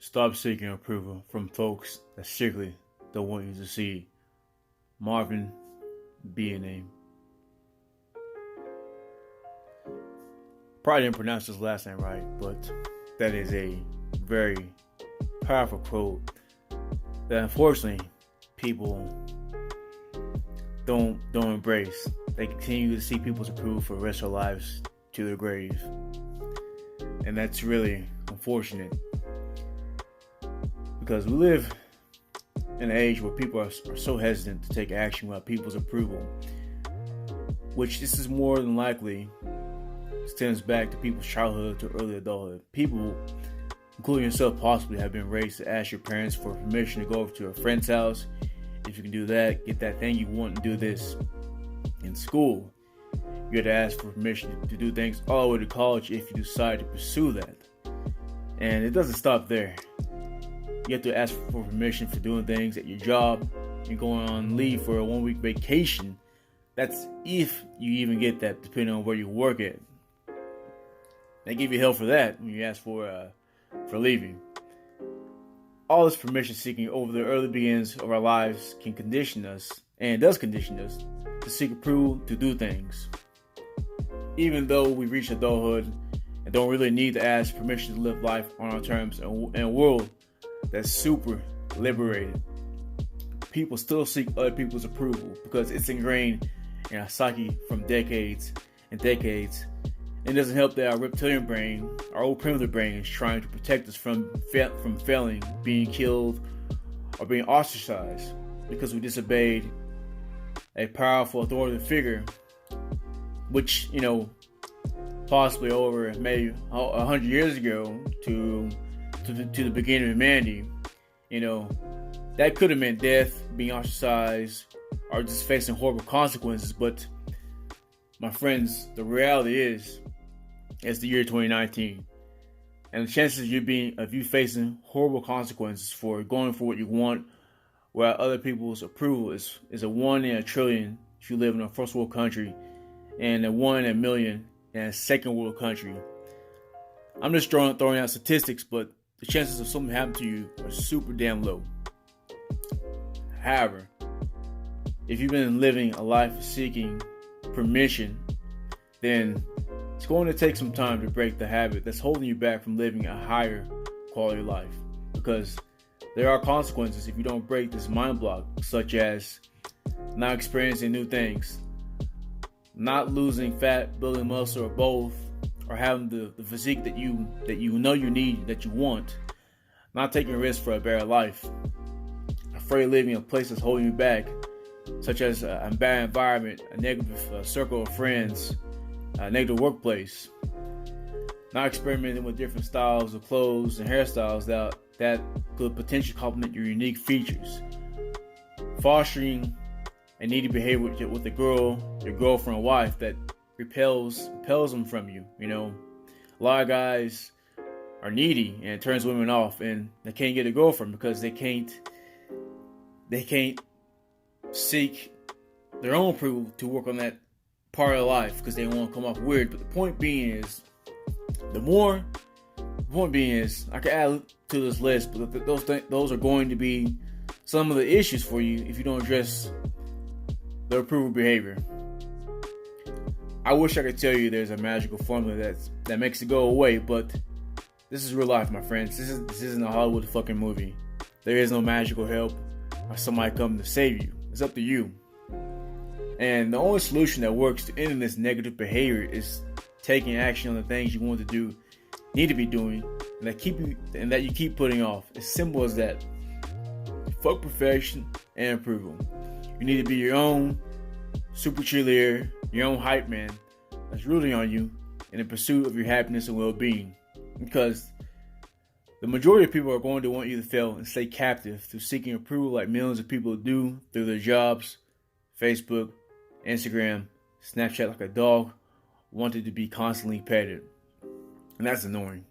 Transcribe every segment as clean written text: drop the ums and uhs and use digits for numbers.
Stop seeking approval from folks that strictly don't want you to see. Marvin be a name. Probably didn't pronounce his last name right, but that is a very powerful quote that unfortunately people don't embrace. They continue to see people's approval for the rest of their lives to their grave. And that's really unfortunate. Because we live in an age where people are so hesitant to take action without people's approval. Which this is more than likely stems back to people's childhood to early adulthood. People, including yourself, possibly have been raised to ask your parents for permission to go over to a friend's house. If you can do that, get that thing you want and do this. In school, you had to ask for permission to do things all the way to college if you decide to pursue that. And it doesn't stop there. You have to ask for permission for doing things at your job. You're going on leave for a 1-week vacation. That's if you even get that, depending on where you work at. They give you hell for that when you ask for leaving. All this permission seeking over the early beginnings of our lives can condition us, and does condition us, to seek approval to do things. Even though we reach adulthood and don't really need to ask permission to live life on our terms in a world that's super liberated, people still seek other people's approval because it's ingrained in our psyche from decades and decades. It doesn't help that our reptilian brain, our old primitive brain, is trying to protect us from failing, being killed, or being ostracized because we disobeyed a powerful authoritative figure, which, possibly over maybe 100 years ago to the beginning of humanity, that could have meant death, being ostracized, or just facing horrible consequences. But my friends, the reality is, it's the year 2019, and the chances of you facing horrible consequences for going for what you want without other people's approval is a 1 in a trillion if you live in a first world country, and a 1 in a million in a second world country. I'm just throwing out statistics, but the chances of something happening to you are super damn low. However, if you've been living a life seeking permission, then it's going to take some time to break the habit that's holding you back from living a higher quality life. Because there are consequences if you don't break this mind block, such as not experiencing new things, not losing fat, building muscle, or both, or having the physique that you know you need, that you want, not taking risks for a better life, afraid of living in a place that's holding you back, such as a bad environment, a negative circle of friends, a negative workplace, not experimenting with different styles of clothes and hairstyles that could potentially complement your unique features, fostering a needy behavior with a girl, your girlfriend or wife that repels them from you. A lot of guys are needy and it turns women off, and they can't get a girlfriend because they can't seek their own approval to work on that part of life because they won't come off weird. But the point being is, I can add to this list, but those are going to be some of the issues for you if you don't address the approval behavior. I wish I could tell you there's a magical formula that makes it go away, but this is real life, my friends. This isn't a Hollywood fucking movie. There is no magical help or somebody coming to save you. It's up to you. And the only solution that works to end this negative behavior is taking action on the things you want to do, need to be doing, and that you keep putting off. As simple as that. Fuck perfection and approval. You need to be your own super cheerleader, your own hype man that's rooting on you in the pursuit of your happiness and well-being. Because the majority of people are going to want you to fail and stay captive to seeking approval like millions of people do through their jobs, Facebook, Instagram, Snapchat, like a dog wanted to be constantly petted. And that's annoying.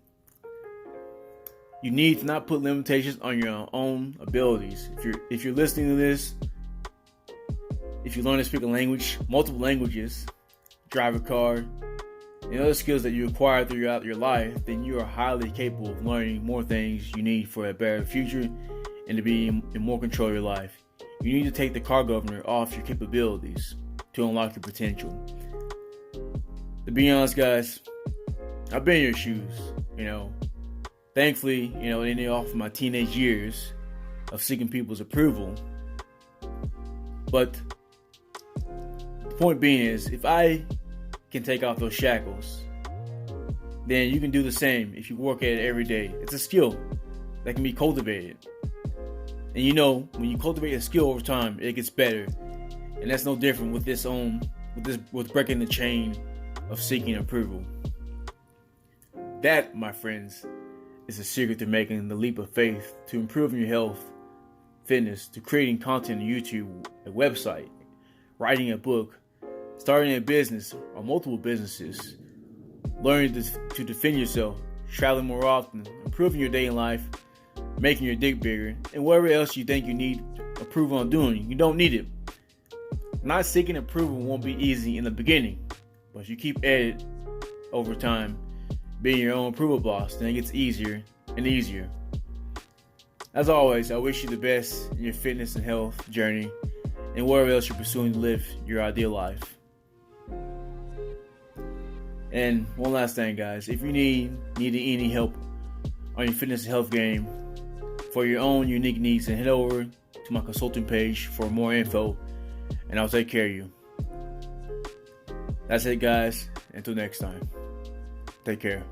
You need to not put limitations on your own abilities. If you're listening to this, if you learn to speak a language, multiple languages, drive a car, and other skills that you acquire throughout your life, then you are highly capable of learning more things you need for a better future and to be in more control of your life. You need to take the car governor off your capabilities to unlock your potential. To be honest, guys, I've been in your shoes, Thankfully, ending off my teenage years of seeking people's approval. But the point being is, if I can take off those shackles, then you can do the same if you work at it every day. It's a skill that can be cultivated. And when you cultivate a skill over time, it gets better. And that's no different with breaking the chain of seeking approval. That, my friends, is the secret to making the leap of faith, to improving your health, fitness, to creating content on YouTube, a website, writing a book, starting a business or multiple businesses, learning to defend yourself, traveling more often, improving your day in life, making your dick bigger, and whatever else you think you need approval on doing. You don't need it. Not seeking approval won't be easy in the beginning, but if you keep at it over time, being your own approval boss, then it gets easier and easier. As always, I wish you the best in your fitness and health journey and whatever else you're pursuing to live your ideal life. And one last thing, guys, if you need any help on your fitness and health game for your own unique needs, then head over to my consulting page for more info, and I'll take care of you. That's it, guys. Until next time. Take care.